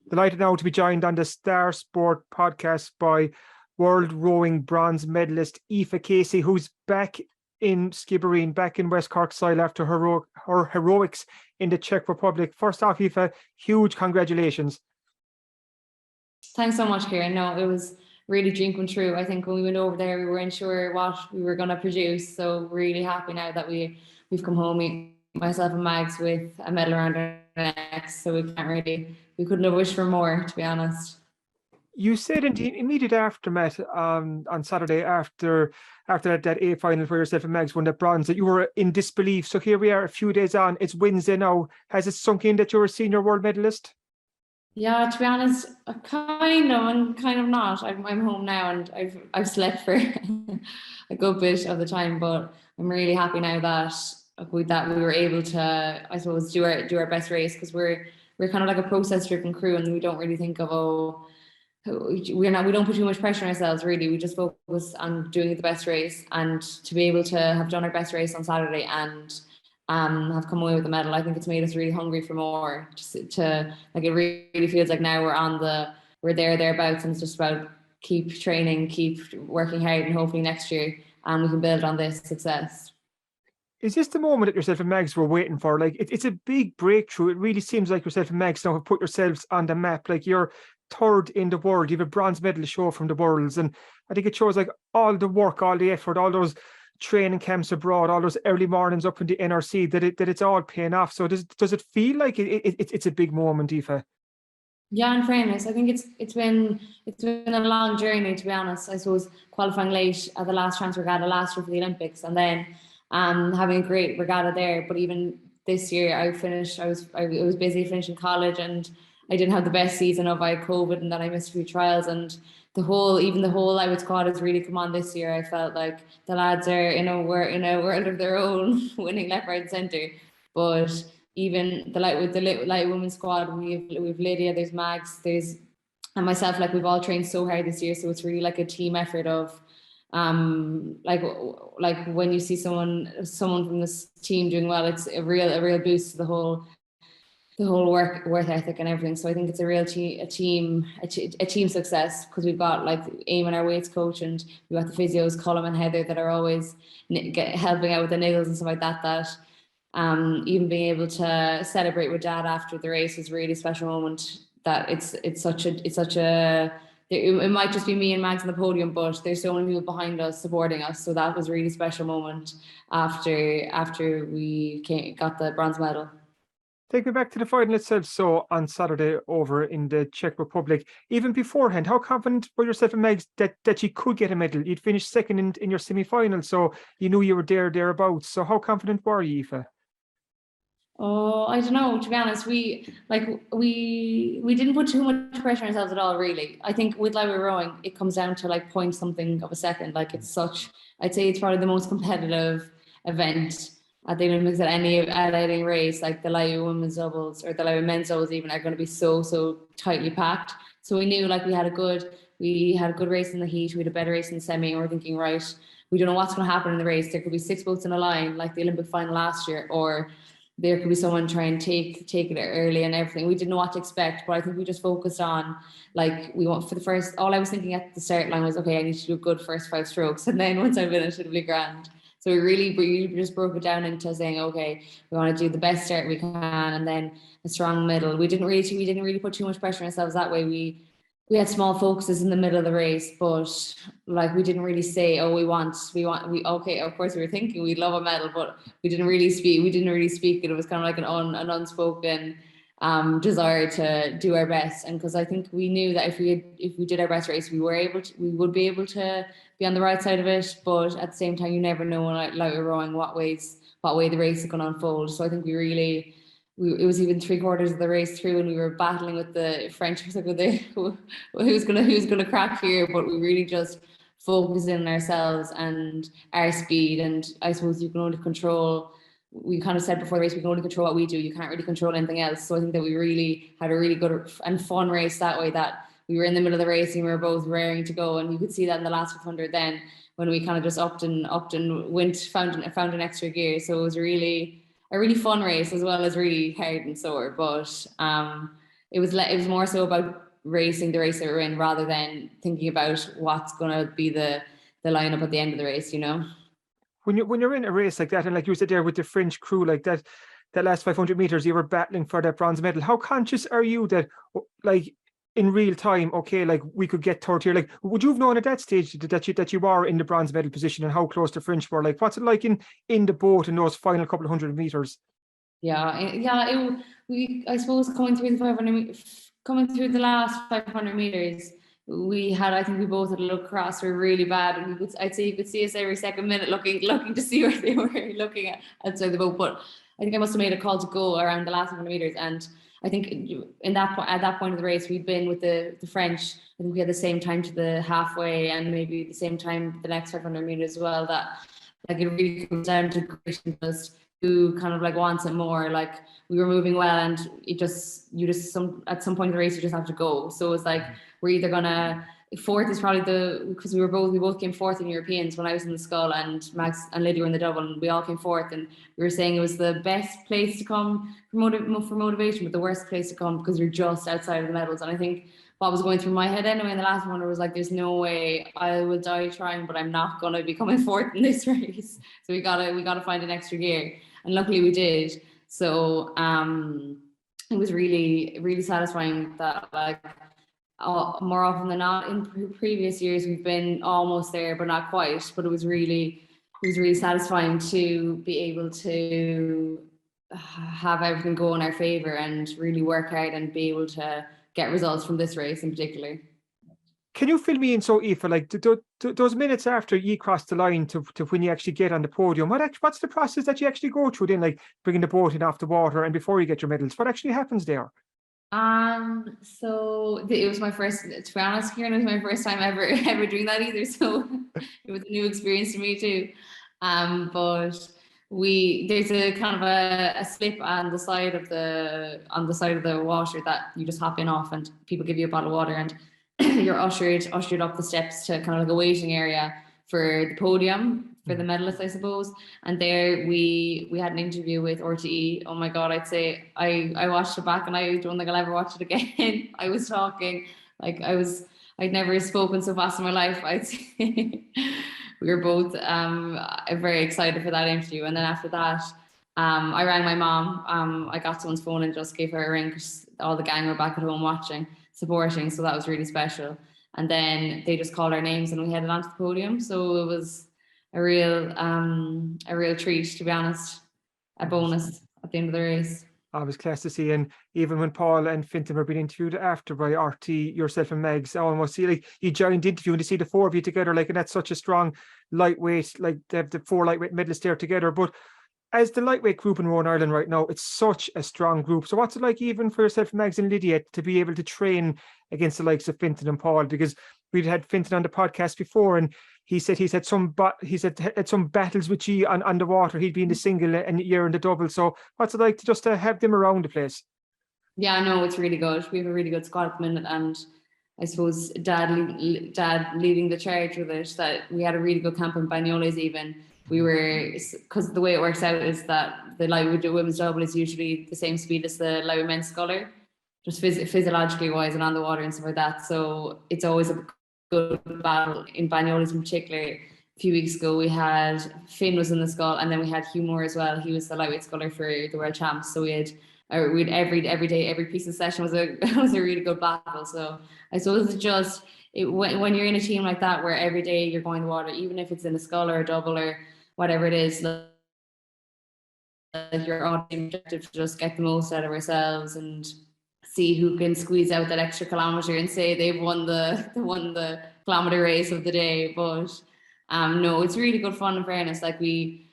Delighted now to be joined on the Star Sport podcast by world rowing bronze medalist Aoife Casey, who's back in Skibbereen, back in West Cork soil after her heroics in the Czech Republic. First off, Aoife, huge congratulations. Thanks so much, Kieran. No, it was really dream come true. I think when we went over there, we weren't sure what we were going to produce. So really happy now that we've come home, myself and Mags, with a medal around our necks. So we couldn't have wished for more, to be honest. You said in the immediate aftermath on Saturday after that A final where yourself and Mags won the bronze that you were in disbelief. So here we are a few days on. It's Wednesday now. Has it sunk in that you're a senior world medalist? Yeah, to be honest, kind of and kind of not. I'm home now and I've slept for a good bit of the time, but I'm really happy now that we were able to, I suppose, do our best race, because we're kind of like a process-driven crew, and we don't really think of we don't put too much pressure on ourselves, really. We just focus on doing the best race, and to be able to have done our best race on Saturday and have come away with the medal, I think it's made us really hungry for more. Just to like, it really feels like now we're thereabouts, and it's just about keep training, keep working hard, and hopefully next year we can build on this success. Is this the moment that yourself and Mags were waiting for? Like, it's a big breakthrough. It really seems like yourself and Mags now have put yourselves on the map. Like, you're third in the world. You have a bronze medal show from the Worlds, and I think it shows like all the work, all the effort, all those training camps abroad, all those early mornings up in the NRC, that it's all paying off. So does it feel like it's a big moment, Aoife? Yeah, in fairness, I think it's been a long journey, to be honest. I suppose qualifying late at the last transfer regatta last year for the Olympics, and then having a great regatta there. But even this year, I was busy finishing college, and I didn't have the best season of COVID, and then I missed a few trials, and the whole Irish squad has really come on this year. I felt like the lads are in a world of their own, winning left, right, and centre. But even the light women's squad, we've Lydia, there's Mags, and myself. Like, we've all trained so hard this year, so it's really like a team effort of like when you see someone from this team doing well, it's a real boost to the whole work ethic and everything. So I think it's a real team success, because we've got like Eamon, our weights coach, and we've got the physios, Colm and Heather, that are always helping out with the niggles and stuff like that. That even being able to celebrate with Dad after the race was a really special moment. That it's such a it might just be me and Mags on the podium, but there's so many people behind us supporting us. So that was a really special moment after we got the bronze medal. Take me back to the final itself. So on Saturday over in the Czech Republic, even beforehand, how confident were yourself and Megs that you could get a medal? You'd finished second in your semi-final, so you knew you were thereabouts. So how confident were you, Aoife? Oh, I don't know, to be honest. We didn't put too much pressure on ourselves at all, really. I think with live rowing, it comes down to like point something of a second. Like, I'd say it's probably the most competitive event at the Olympics at any race. Like, the live women's doubles or the live men's doubles even are going to be so tightly packed. So we knew like we had a good race in the heat, we had a better race in the semi, and we're thinking, right, we don't know what's going to happen in the race. There could be 6 boats in a line like the Olympic final last year, or there could be someone trying to take it early and everything. We didn't know what to expect, but I think we just focused on, like, all I was thinking at the start line was, okay, I need to do a good first 5 strokes, and then once I finish, it'll be grand. So we just broke it down into saying, okay, we want to do the best start we can, and then a strong middle. We didn't really put too much pressure on ourselves that way. We had small focuses in the middle of the race, but like, we didn't really say, oh, okay, of course we were thinking we'd love a medal, but we didn't really speak it. It was kind of like an unspoken desire to do our best. And because I think we knew that if we did our best race, we would be able to be on the right side of it. But at the same time, you never know, like we're rowing, what way the race is going to unfold. So I think it was even 3/4 of the race through, and we were battling with the French, like who's gonna crack here. But we really just focused in on ourselves and our speed. And I suppose you can only control. We kind of said before the race, we can only control what we do. You can't really control anything else. So I think that we really had a really good and fun race that way. That we were in the middle of the race and we were both raring to go, and you could see that in the last 500. Then when we kind of just upped and found an extra gear. So it was a really fun race, as well as really hard and sore. But it was more so about racing the race that we're in rather than thinking about what's going to be the lineup at the end of the race, you know. When you're in a race like that, and like you said there with the French crew, like that last 500 meters, you were battling for that bronze medal. How conscious are you that, like, in real time, okay, like we could get third here? Like, would you have known at that stage that you are in the bronze medal position, and how close the French were? Like, what's it like in the boat in those final couple of 100 meters? Yeah. I suppose coming through the last 500 meters, I think we both had a look across. We're really bad, and I'd say you could see us every second minute looking to see where they were looking at outside the boat. But I think I must have made a call to go around the last 100 meters, and I think at that point of the race, we'd been with the French. I think we had the same time to the halfway, and maybe the same time the next 500 meters as well. That like it really comes down to great interest, who kind of like wants it more. Like we were moving well, and at some point in the race you just have to go. So it's like we're either gonna fourth is probably because we both came fourth in Europeans when I was in the scull, and Max and Lydia were in the double, and we all came fourth, and we were saying it was the best place to come for motivation, but the worst place to come because you're just outside of the medals. And I think what was going through my head anyway in the last one was like, there's no way I will die trying, but I'm not gonna be coming fourth in this race. So we gotta find an extra gear, and luckily we did. So it was really, really satisfying that like more often than not in previous years we've been almost there but not quite. But it was really satisfying to be able to have everything go in our favor and really work hard and be able to get results from this race in particular. Can you fill me in, so Aoife, like those minutes after you cross the line to when you actually get on the podium, what's the process that you actually go through then, like bringing the boat in off the water and before you get your medals? What actually happens there? So it was my first, to be honest, Kieran, it was my first time ever doing that either. So it was a new experience to me too. But there's a kind of a slip on the side of the water that you just hop in off, and people give you a bottle of water, and you're ushered up the steps to kind of like a waiting area for the podium for the medalists, I suppose. And there we had an interview with RTE. Oh my God, I'd say I watched it back, and I don't think I'll ever watch it again. I was talking like I'd never spoken so fast in my life, I'd say. We were both very excited for that interview. And then after that, I rang my mom. I got someone's phone and just gave her a ring because all the gang were back at home supporting. So that was really special. And then they just called our names and we headed onto the podium. So it was a real treat, to be honest, a bonus at the end of the race. I was class to see, and even when Paul and Fintan were being interviewed after by RT, yourself and Megs, I almost see like you joined the interview and to see the four of you together, like, and that's such a strong lightweight, like they have the four lightweight medalists there together. But as the lightweight group in Rowan Ireland right now, it's such a strong group. So what's it like even for yourself, Megs and Lydia, to be able to train against the likes of Fintan and Paul? Because we'd had Fintan on the podcast before, and he said had some battles with you on the water. He'd be in the single and you're in the double. So what's it like to just have them around the place? Yeah, no, it's really good. We have a really good squad at the minute, and I suppose Dad leading the charge with it. That we had a really good camp in Bagnoles even. We were, because the way it works out is that the lightweight women's double is usually the same speed as the lightweight men's sculler, just physiologically wise and on the water and stuff like that. So it's always a good battle. In Bagnoles in particular, a few weeks ago we had Finn was in the scull, and then we had Hugh Moore as well. He was the lightweight sculler for the world champs. So we had every day, every piece of session was a really good battle. So I suppose it's just when you're in a team like that where every day you're going to water, even if it's in a scull or a double or whatever it is, like your own objective to just get the most out of ourselves and see who can squeeze out that extra kilometre and say they've won the kilometre race of the day. But no, it's really good fun, in fairness. Like we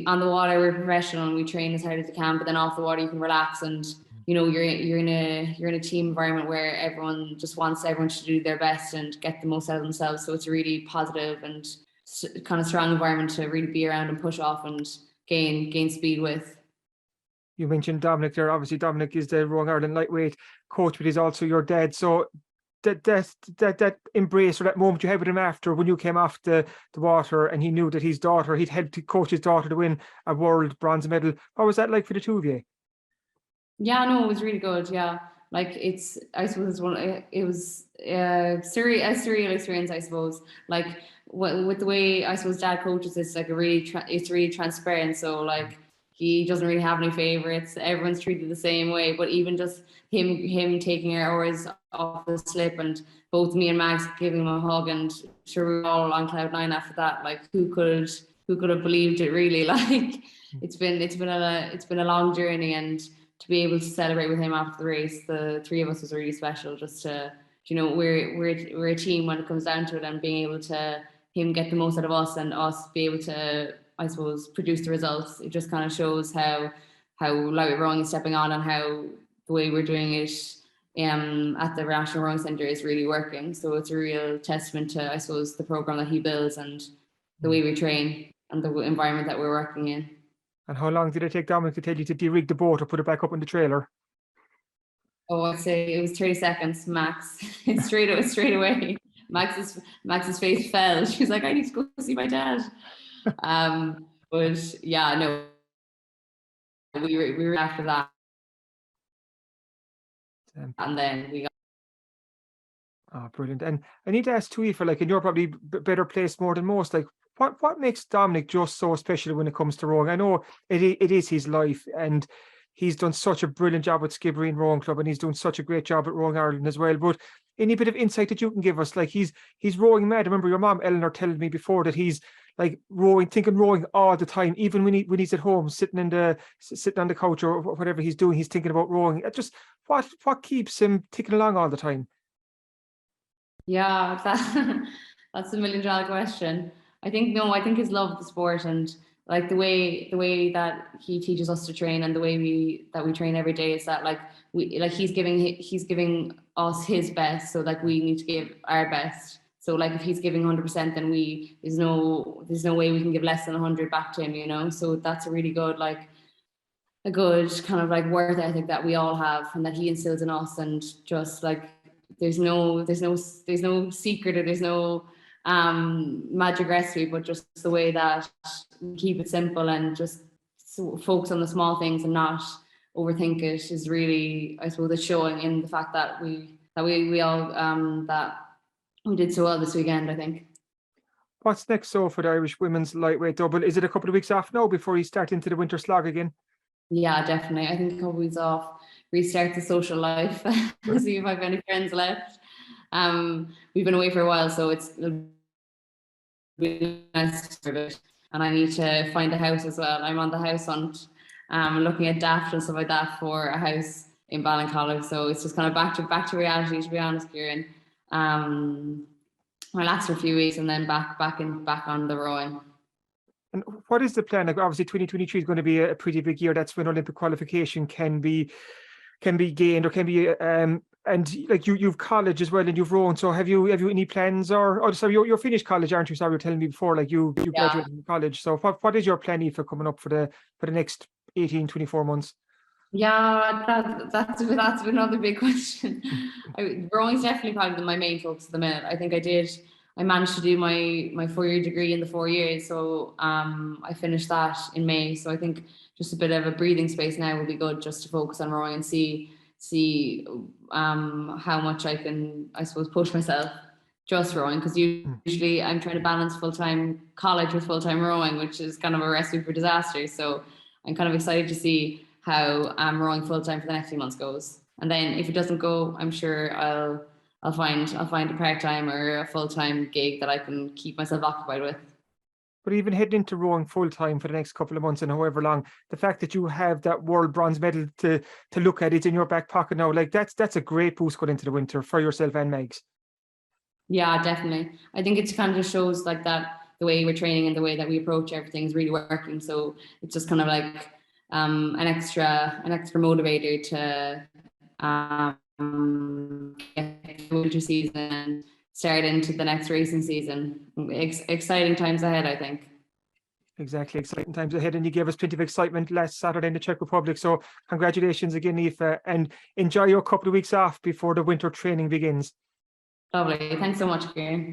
on the water we're professional and we train as hard as we can, but then off the water you can relax, and you know you're in a team environment where everyone just wants everyone to do their best and get the most out of themselves. So it's a really positive and kind of strong environment to really be around and push off and gain speed with. You mentioned Dominic there. Obviously, Dominic is the Rowan Ireland lightweight coach, but he's also your dad. So that embrace or that moment you had with him after when you came off the water and he knew that his daughter, he'd helped to coach his daughter to win a world bronze medal. What was that like for the two of you? Yeah, no, it was really good. Yeah, Like I suppose it was a surreal experience, I suppose. Like with the way I suppose Dad coaches, it's like it's really transparent. So like he doesn't really have any favorites. Everyone's treated the same way. But even just him taking our oars off the slip, and both me and Max giving him a hug, and sure we were all on cloud nine after that. Like who could have believed it, really? Like it's been a long journey, and to be able to celebrate with him after the race, the three of us, was really special. Just to, we're a team when it comes down to it, and being able to him get the most out of us and us be able to, I suppose, produce the results. It just kind of shows how Lightweight Rowing is stepping on, and how the way we're doing it at the National Rowing Centre is really working. So it's a real testament to, I suppose, the program that he builds and the way we train and the environment that we're working in. And how long did it take Dominic to tell you to de-rig the boat or put it back up on the trailer? Oh, I'd say it was 30 seconds max. It's straight away. Max's face fell. She was like, I need to go see my dad. But yeah, no, we were after that. And then we got. Oh, brilliant. And I need to ask too, Aoife, like, and you're probably better placed more than most, like, what makes Dominic just so special when it comes to rowing? I know it is his life, and he's done such a brilliant job at Skibbereen Rowing Club, and he's doing such a great job at Rowing Ireland as well. But any bit of insight that you can give us? Like, he's rowing mad. I remember your mom Eleanor telling me before that he's like thinking rowing all the time, even when he's at home sitting on the couch or whatever he's doing, he's thinking about rowing. Just what keeps him ticking along all the time? Yeah, that's a $1 million question. I think his love of the sport, and like the way that he teaches us to train, and the way we train every day, is that he's giving us his best, so like we need to give our best. So like if he's giving 100%, then there's no way we can give less than 100 back to him, So that's a really good a good kind of like work ethic that we all have, and that he instills in us. And just like there's no secret, or there's no magic recipe, but just the way that we keep it simple and just focus on the small things and not overthink it is really, I suppose, it's showing in the fact that we all that we did so well this weekend, I think. What's next so for the Irish women's lightweight double? Is it a couple of weeks off now before you start into the winter slog again? Yeah, definitely. I think a couple of weeks off, restart the social life, see if I have any friends left. We've been away for a while, so it's really nice for it. And I need to find a house as well. I'm on the house hunt, looking at Daft and stuff like that for a house in Ballincollig. So it's just kind of back to reality, to be honest, Kieran. Relax for a few weeks and then back on the rowing. And what is the plan? Like, obviously 2023 is going to be a pretty big year. That's when Olympic qualification can be gained, or can be and like you've college as well, and you've rowing. So have you any plans, or sorry, you're finished college, aren't you? Sorry, you were telling me before, like you graduated from college. So what is your plan for coming up for the next 18-24 months? Yeah, that's another big question. Rowing's definitely probably my main focus at the minute. I think I managed to do my 4-year degree in the 4 years, so I finished that in May. So I think just a bit of a breathing space now will be good, just to focus on rowing and see how much I can, I suppose, push myself just rowing, because usually I'm trying to balance full-time college with full-time rowing, which is kind of a recipe for disaster. So I'm kind of excited to see how rowing full-time for the next few months goes. And then if it doesn't go, I'm sure I'll find a part-time or a full-time gig that I can keep myself occupied with. But even heading into rowing full-time for the next couple of months and however long, the fact that you have that world bronze medal to look at, it in your back pocket now, like that's a great boost going into the winter for yourself and Megs. Yeah, definitely. I think it kind of just shows like that the way we're training and the way that we approach everything is really working. So it's just kind of like an extra motivator to get through the season and start into the next racing season. Exciting times ahead, I think. Exactly, exciting times ahead, and you gave us plenty of excitement last Saturday in the Czech Republic. So congratulations again, Aoife, and enjoy your couple of weeks off before the winter training begins. Lovely. Thanks so much, Kieran.